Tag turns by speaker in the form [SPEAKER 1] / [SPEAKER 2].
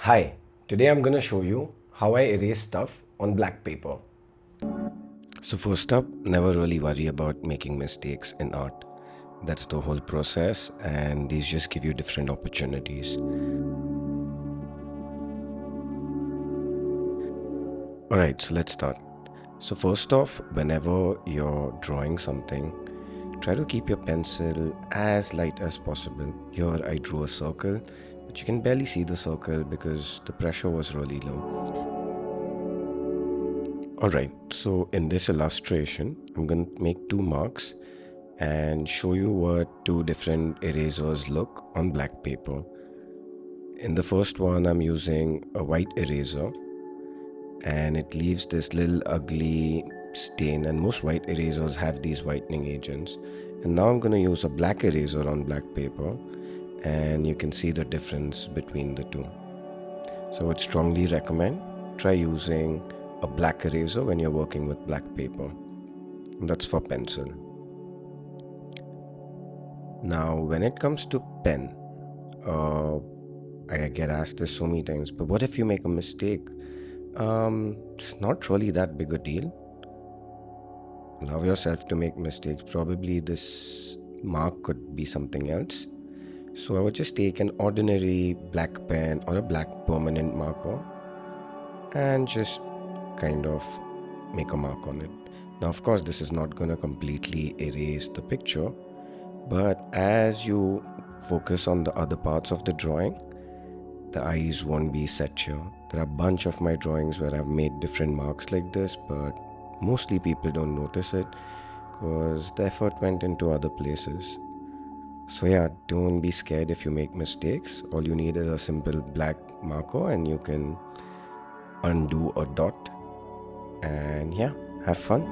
[SPEAKER 1] Hi, today I'm gonna show you how I erase stuff on black paper. So first up, never really worry about making mistakes in art. That's the whole process, and these just give you different opportunities. Alright, so let's start. So first off, whenever you're drawing something, try to keep your pencil as light as possible. Here I drew a circle, but you can barely see the circle because the pressure was really low. Alright, so in this illustration, I'm going to make two marks and show you what two different erasers look on black paper. In the first one, I'm using a white eraser and it leaves this little ugly stain, and most white erasers have these whitening agents. And now I'm going to use a black eraser on black paper and you can see the difference between the two. So I would strongly recommend try using a black eraser when you're working with black paper. That's for pencil. Now, when it comes to pen, uh, I get asked this so many times, but what if you make a mistake? It's not really that big a deal. Allow yourself to make mistakes. Probably this mark could be something else. So I would just take an ordinary black pen or a black permanent marker and just kind of make a mark on it. Now, of course, this is not going to completely erase the picture, but as you focus on the other parts of the drawing, the eyes won't be set here. There are a bunch of my drawings where I've made different marks like this, but mostly people don't notice it because the effort went into other places. So yeah, don't be scared if you make mistakes. All you need is a simple black marker and you can undo a dot, and yeah, have fun.